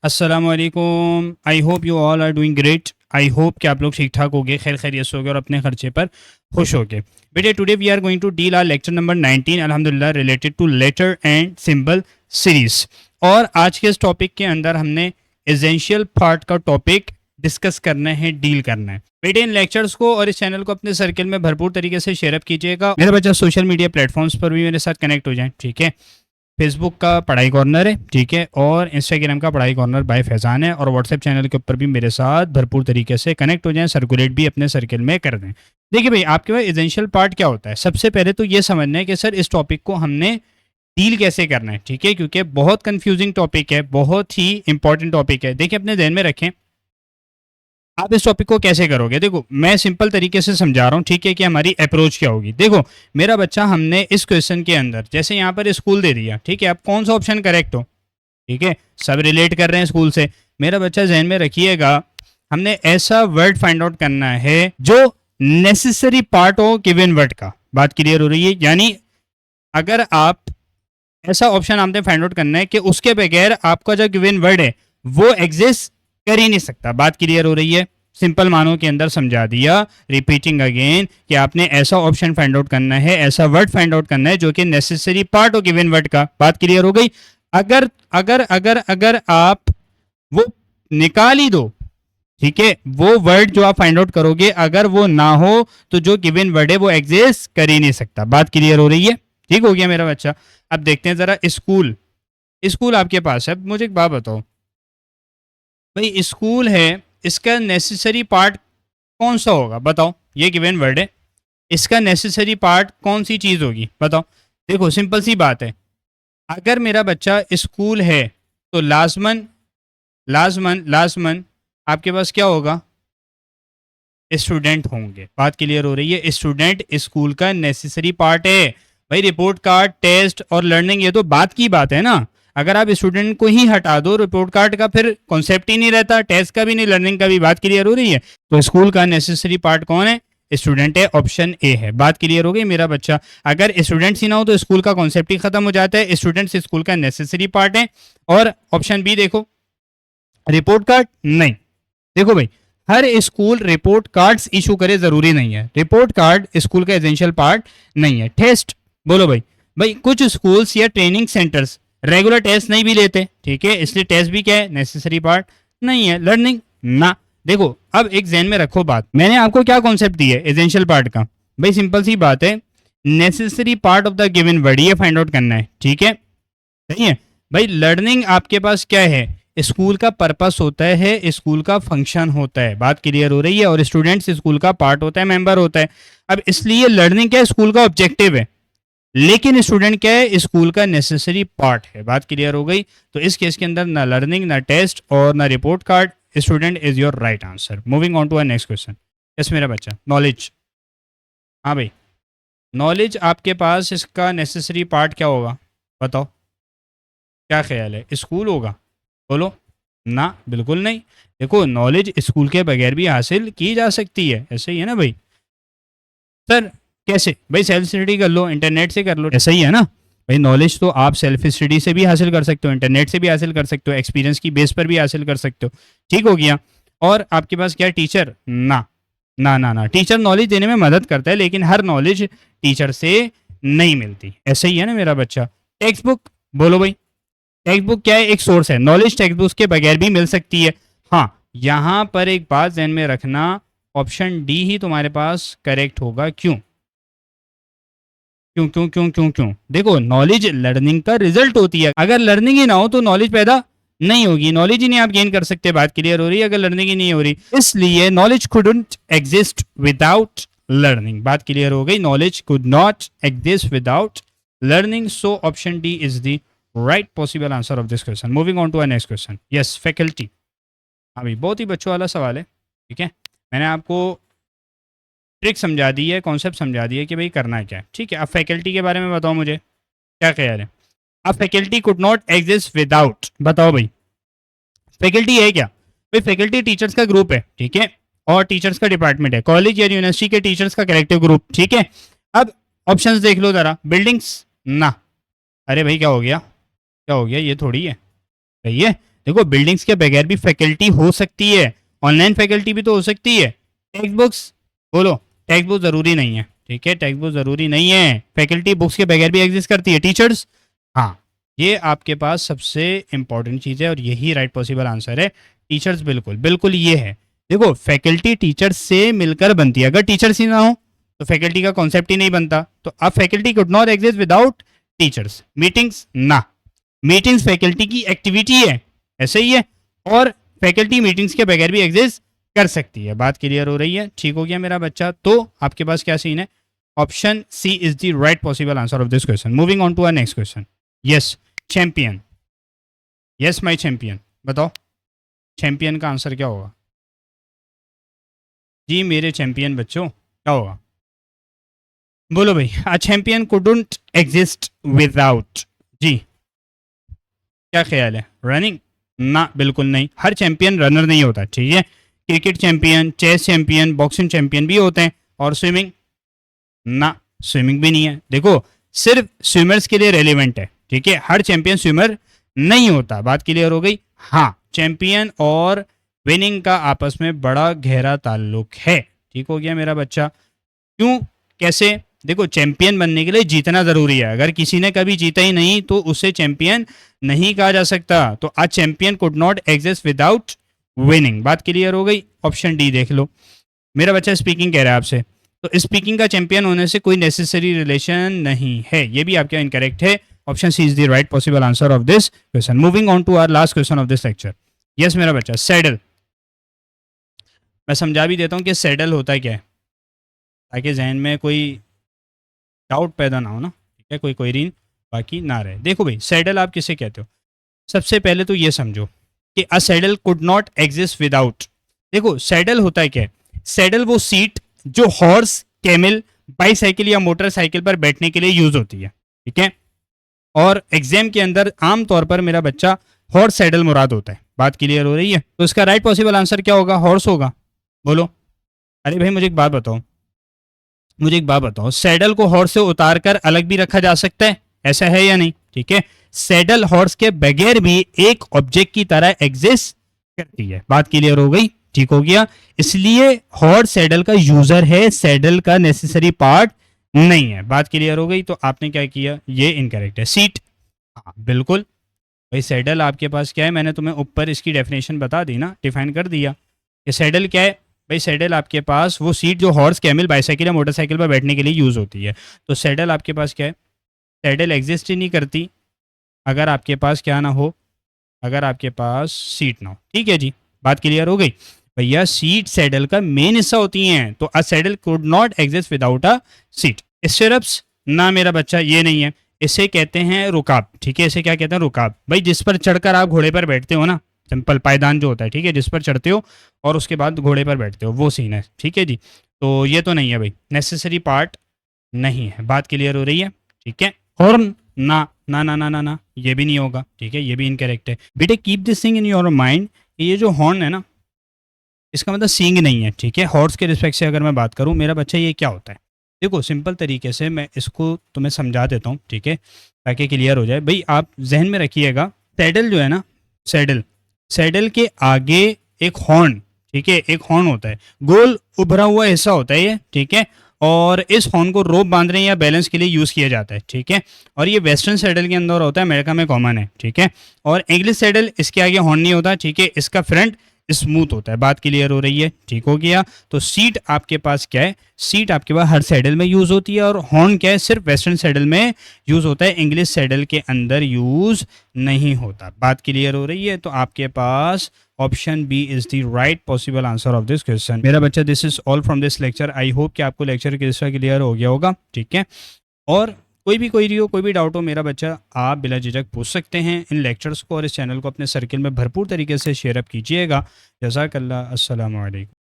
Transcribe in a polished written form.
अस्सलामुअलैकुम। I hope you all are doing great. I hope कि आप लोग ठीक ठाक होगे, खैर खैरियत से होगे और अपने खर्चे पर खुश होगे। बेटे today we are going to deal our lecture number 19 अल्हम्दुलिल्लाह related to letter and symbol series. और आज के इस टॉपिक के अंदर हमने एसेंशियल पार्ट का टॉपिक डिस्कस करना है, डील करना है। बेटे इन लेक्चर्स को और इस चैनल को अपने सर्कल में भरपूर तरीके से शेयर अप कीजिएगा। मेरा बच्चा सोशल मीडिया प्लेटफॉर्म्स पर भी मेरे साथ कनेक्ट हो जाए, ठीक है। फेसबुक का पढ़ाई कॉर्नर है, ठीक है, और इंस्टाग्राम का पढ़ाई कॉर्नर बाय फैज़ान है, और व्हाट्सएप चैनल के ऊपर भी मेरे साथ भरपूर तरीके से कनेक्ट हो जाएं, सर्कुलेट भी अपने सर्कल में कर दें। देखिए भाई, आपके पास एसेंशियल पार्ट क्या होता है। सबसे पहले तो ये समझना है कि सर इस टॉपिक को हमने डील कैसे करना है, ठीक है, क्योंकि बहुत कंफ्यूजिंग टॉपिक है, बहुत ही इंपॉर्टेंट टॉपिक है। देखिए अपने ध्यान में रखें आप इस टॉपिक को कैसे करोगे। देखो मैं सिंपल तरीके से समझा रहा हूँ, ठीक है, कि हमारी अप्रोच क्या होगी। देखो मेरा बच्चा, हमने इस क्वेश्चन के अंदर जैसे यहाँ पर स्कूल दे दिया, ठीक है, आप कौन सा ऑप्शन करेक्ट हो, ठीक है, सब रिलेट कर रहे हैं स्कूल से। मेरा बच्चा जहन में रखिएगा, हमने ऐसा वर्ड फाइंड आउट करना है जो नेसेसरी पार्ट हो गिवन वर्ड का। बात क्लियर हो रही है। यानी अगर आप ऐसा ऑप्शन आपने फाइंड आउट करना है कि उसके बगैर आपका जो गिवन वर्ड है वो एग्जिस्ट कर ही नहीं सकता। बात क्लियर हो रही है। सिंपल मानों के अंदर समझा दिया, रिपीटिंग अगेन, कि आपने ऐसा ऑप्शन फाइंड आउट करना है, ऐसा वर्ड फाइंड आउट करना है जो कि नेसेसरी पार्ट हो गिवन वर्ड का। बात क्लियर हो गई। अगर अगर अगर अगर आप वो निकाल ही दो, ठीक है, वो वर्ड जो आप फाइंड आउट करोगे अगर वो ना हो तो जो गिवन वर्ड है वो एग्जिस्ट कर ही नहीं सकता। बात क्लियर हो रही है। ठीक हो गया मेरा बच्चा। अब देखते हैं जरा स्कूल। स्कूल आपके पास है। मुझे एक बात बताओ भाई, स्कूल है, इसका नेसेसरी पार्ट कौन सा होगा बताओ। ये गिवन वर्ड है, इसका नेसेसरी पार्ट कौन सी चीज होगी बताओ। देखो सिंपल सी बात है, अगर मेरा बच्चा स्कूल है तो लाजमन लाजमन लाजमन आपके पास क्या होगा, स्टूडेंट होंगे। बात क्लियर हो रही है। स्टूडेंट स्कूल का नेसेसरी पार्ट है भाई। रिपोर्ट कार्ड, टेस्ट और लर्निंग, ये तो बात की बात है ना। अगर आप स्टूडेंट को ही हटा दो, रिपोर्ट कार्ड का फिर कॉन्सेप्ट ही नहीं रहता, टेस्ट का भी नहीं, लर्निंग का भी। बात क्लियर हो रही है। तो स्कूल का नेसेसरी पार्ट कौन है, स्टूडेंट है। ऑप्शन ए है। बात क्लियर हो गई मेरा बच्चा। अगर स्टूडेंट्स ही ना हो तो स्कूल का कॉन्सेप्ट ही खत्म हो जाता है। स्टूडेंट्स स्कूल का नेसेसरी पार्ट है। और ऑप्शन बी देखो, रिपोर्ट कार्ड नहीं। देखो भाई, हर स्कूल रिपोर्ट कार्ड्स इशू करे जरूरी नहीं है। रिपोर्ट कार्ड स्कूल का एसेंशियल पार्ट नहीं है। टेस्ट बोलो भाई, भाई कुछ स्कूल्स या ट्रेनिंग सेंटर्स रेगुलर टेस्ट नहीं भी लेते, ठीक है, इसलिए टेस्ट भी क्या है, नेसेसरी पार्ट नहीं है। लर्निंग ना। देखो अब एक जहन में रखो बात, मैंने आपको क्या कॉन्सेप्ट दी है एसेंशियल पार्ट का। भाई सिंपल सी बात है, necessary part of the given word ये फाइंड आउट करना है, ठीक है, सही है भाई। लर्निंग आपके पास क्या है, स्कूल का पर्पस होता है, स्कूल का फंक्शन होता है। बात क्लियर हो रही है। और स्टूडेंट्स स्कूल का पार्ट होता है, मेंबर होता है। अब इसलिए लर्निंग क्या है, स्कूल का ऑब्जेक्टिव है, लेकिन स्टूडेंट क्या है, स्कूल का नेसेसरी पार्ट है। बात क्लियर हो गई। तो इस केस के अंदर ना लर्निंग, ना टेस्ट और ना report card, student is your right answer. Moving on to our next question. Yes मेरा बच्चा, नॉलेज। हाँ भाई, नॉलेज आपके पास इसका नेसेसरी पार्ट क्या होगा बताओ, क्या ख्याल है, स्कूल होगा, बोलो ना, बिल्कुल नहीं। देखो नॉलेज स्कूल के बगैर भी हासिल की जा सकती है, ऐसे ही है ना भाई। सर कैसे भाई, सेल्फ स्टडी कर लो, इंटरनेट से कर लो, ऐसा ही है ना भाई। नॉलेज तो आप सेल्फ स्टडी से भी हासिल कर सकते हो, इंटरनेट से भी हासिल कर सकते हो, एक्सपीरियंस की बेस पर भी हासिल कर सकते हो। ठीक हो गया। और आपके पास क्या, टीचर ना ना ना ना। टीचर नॉलेज देने में मदद करता है, लेकिन हर नॉलेज टीचर से नहीं मिलती, ऐसे ही है ना मेरा बच्चा। टेक्स्ट बुक, बोलो भाई, टेक्स्ट बुक क्या है, एक सोर्स है। नॉलेज टेक्स्ट बुक के बगैर भी मिल सकती है। हाँ, यहां पर एक बात ध्यान में रखना, ऑप्शन डी ही तुम्हारे पास करेक्ट होगा। क्यों क्यों क्यों क्यों क्यों क्यों देखो नॉलेज लर्निंग का रिजल्ट होती है। अगर लर्निंग ही ना हो तो नॉलेज पैदा नहीं होगी, नॉलेज ही नहीं आप गेन कर सकते। बात क्लियर हो रही है। अगर लर्निंग ही नहीं हो रही, इसलिए knowledge couldn't exist without learning. बात क्लियर हो गई। Knowledge could not exist without learning. So option D is the right possible answer of this question. Moving on to our next question. Yes, faculty. हाँ भाई, बहुत ही बच्चों वाला सवाल है, ठीक है। मैंने आपको ट्रिक समझा दी है, कॉन्सेप्ट समझा दिया कि भाई करना है क्या है, ठीक है। अब फैकल्टी के बारे में बताओ मुझे, क्या ख्याल है। अब faculty could not exist without, बताओ भाई फैकल्टी है क्या। भाई फैकल्टी टीचर्स का ग्रुप है, ठीक है, और टीचर्स का डिपार्टमेंट है, कॉलेज या यूनिवर्सिटी के टीचर्स का कलेक्टिव ग्रुप, ठीक है। अब ऑप्शंस देख लो जरा। बिल्डिंग्स ना। अरे भाई क्या हो गया, क्या हो गया, ये थोड़ी है, सही है। देखो बिल्डिंग्स के बगैर भी फैकल्टी हो सकती है, ऑनलाइन फैकल्टी भी तो हो सकती है। टेक्स्ट बुक्स, बोलो टेक्स्ट बुक जरूरी नहीं है, ठीक है, टेक्स्ट बुक जरूरी नहीं है, फैकल्टी बुक्स के बगैर भी एग्जिस्ट करती है। टीचर्स, हाँ, ये आपके पास सबसे इंपॉर्टेंट चीज़ है और यही राइट पॉसिबल आंसर है। टीचर्स, बिल्कुल बिल्कुल ये है। देखो फैकल्टी टीचर्स से मिलकर बनती है, अगर टीचर्स ही ना हो तो फैकल्टी का कॉन्सेप्ट ही नहीं बनता। तो अब faculty could not exist without teachers. Meetings, ना, मीटिंग्स फैकल्टी की एक्टिविटी है, ऐसे ही है, और फैकल्टी मीटिंग्स के बगैर भी एग्जिस्ट कर सकती है। बात क्लियर हो रही है? ठीक हो गया मेरा बच्चा। तो आपके पास क्या सीन है? Option C is the right possible answer of this question. Moving on to our next question. Yes, champion, yes my champion, बताओ चैंपियन का आंसर क्या होगा? जी मेरे चैंपियन बच्चों, क्या होगा? बोलो भाई। A champion couldn't exist without, जी क्या ख्याल है? रनिंग, ना बिल्कुल नहीं, हर चैंपियन रनर नहीं होता, ठीक है। Cricket champion, chess champion, boxing champion भी होते हैं। और स्विमिंग, ना स्विमिंग भी नहीं है। देखो सिर्फ स्विमर्स के लिए रेलिवेंट है, ठीक है, हर चैंपियन स्विमर नहीं होता। बात क्लियर हो गई? हाँ, चैंपियन और विनिंग का आपस में बड़ा गहरा ताल्लुक है। ठीक हो गया मेरा बच्चा। क्यों, कैसे? देखो चैंपियन बनने के लिए जीतना जरूरी है, अगर किसी ने कभी जीता ही नहीं तो उसे चैंपियन नहीं कहा जा सकता। तो आज champion could not exist without winning. बात क्लियर हो गई? ऑप्शन डी देख लो मेरा बच्चा। स्पीकिंग कह रहा है आपसे, तो स्पीकिंग का चैंपियन होने से कोई नेसेसरी रिलेशन नहीं है, ये भी आपका इनकरेक्ट है। Option C is the right possible answer of this question. Moving on to our last question of this lecture. Yes मेरा बच्चा, सैडल, मैं समझा भी देता हूँ कि सैडल होता है क्या है, ताकि जहन में कोई डाउट पैदा ना हो ना, ठीक है, कोई क्वेरी बाकी ना रहे। देखो भाई, सैडल आप किसे कहते हो? सबसे पहले तो ये समझो कि a saddle could not exist without. देखो सैडल होता है क्या? सैडल वो सीट जो हॉर्स, कैमल, बाईसाइकिल या मोटरसाइकिल पर बैठने के लिए यूज होती है, ठीक है। और एग्जाम के अंदर आमतौर पर मेरा बच्चा हॉर्स सैडल मुराद होता है। बात क्लियर हो रही है? तो इसका राइट पॉसिबल आंसर क्या होगा? हॉर्स होगा। बोलो। अरे भाई मुझे एक बात बताओ, मुझे एक बात बताओ, सैडल को हॉर्स से उतार कर अलग भी रखा जा सकता है, ऐसा है या नहीं? ठीक है, सैडल हॉर्स के बगैर भी एक ऑब्जेक्ट की तरह एग्जिस्ट करती है। बात क्लियर हो गई? ठीक हो गया। इसलिए हॉर्स सैडल का यूजर है, सैडल का नेसेसरी पार्ट नहीं है। बात क्लियर हो गई? तो आपने क्या किया, ये इनकरेक्ट है। सीट, हाँ बिल्कुल भाई, सैडल आपके पास क्या है, मैंने तुम्हें ऊपर इसकी डेफिनेशन बता दी ना, डिफाइन कर दिया कि सैडल क्या है। भाई सैडल आपके पास वो सीट जो हॉर्स, कैमल, बाईसाइकिल या मोटरसाइकिल पर बैठने के लिए यूज होती है। तो सैडल आपके पास क्या है? सैडल एग्जिस्ट ही नहीं करती अगर आपके पास क्या ना हो, अगर आपके पास सीट ना हो। ठीक है जी, बात क्लियर हो गई? भैया सीट सैडल का मेन हिस्सा होती हैं, तो a saddle could not exist without a seat. Stirrups, ना मेरा बच्चा ये नहीं है, इसे कहते हैं रुकाब। ठीक है, इसे क्या कहते हैं? रुकाब। भाई जिस पर चढ़कर आप घोड़े पर बैठते हो ना, सिंपल पायदान जो होता है, ठीक है, जिस पर चढ़ते हो और उसके बाद घोड़े पर बैठते हो, वो सीन है। ठीक है जी, तो ये तो नहीं है भाई, नेसेसरी पार्ट नहीं है। बात क्लियर हो रही है? ठीक है। हॉर्न, ना ना ना ना ना ना, ये भी नहीं होगा, ठीक है, ये भी इनकरेक्ट है। बेटे keep this thing in your mind, ये जो हॉर्न है ना, इसका मतलब सींग नहीं है, ठीक है। हॉर्स के रिस्पेक्ट से अगर मैं बात करूं मेरा बच्चा, ये क्या होता है? देखो सिंपल तरीके से मैं इसको तुम्हें समझा देता हूँ, ठीक है, ताकि क्लियर हो जाए। भाई आप जहन में रखिएगा, सैडल जो है ना, सैडल, सैडल के आगे एक हॉर्न, ठीक है, एक हॉर्न होता है, गोल उभरा हुआ हिस्सा होता है ये, ठीक है। और इस हॉर्न को रोप बांधने या बैलेंस के लिए यूज किया जाता है, ठीक है। और ये वेस्टर्न सैडल के अंदर होता है, अमेरिका में कॉमन है, ठीक है। और इंग्लिश सैडल, इसके आगे हॉर्न नहीं होता, ठीक है, इसका फ्रंट स्मूथ होता है। बात क्लियर हो रही है? ठीक हो गया। तो सीट आपके पास क्या है? सीट आपके पास हर सैडल में यूज होती है, और हॉर्न क्या है? सिर्फ वेस्टर्न सैडल में यूज होता है, इंग्लिश सैडल के अंदर यूज नहीं होता। बात क्लियर हो रही है? तो आपके पास option B is the right possible answer of this question. मेरा बच्चा, this is all from this lecture. I hope कि आपको लेक्चर क्लियर हो गया होगा, ठीक है। और कोई भी क्वेरी हो, कोई भी डाउट हो मेरा बच्चा, आप बिला झिझक पूछ सकते हैं। इन लेक्चर्स को और इस चैनल को अपने सर्किल में भरपूर तरीके से शेयर अप कीजिएगा। जज़ाकल्लाह, अस्सलामु अलैकुम।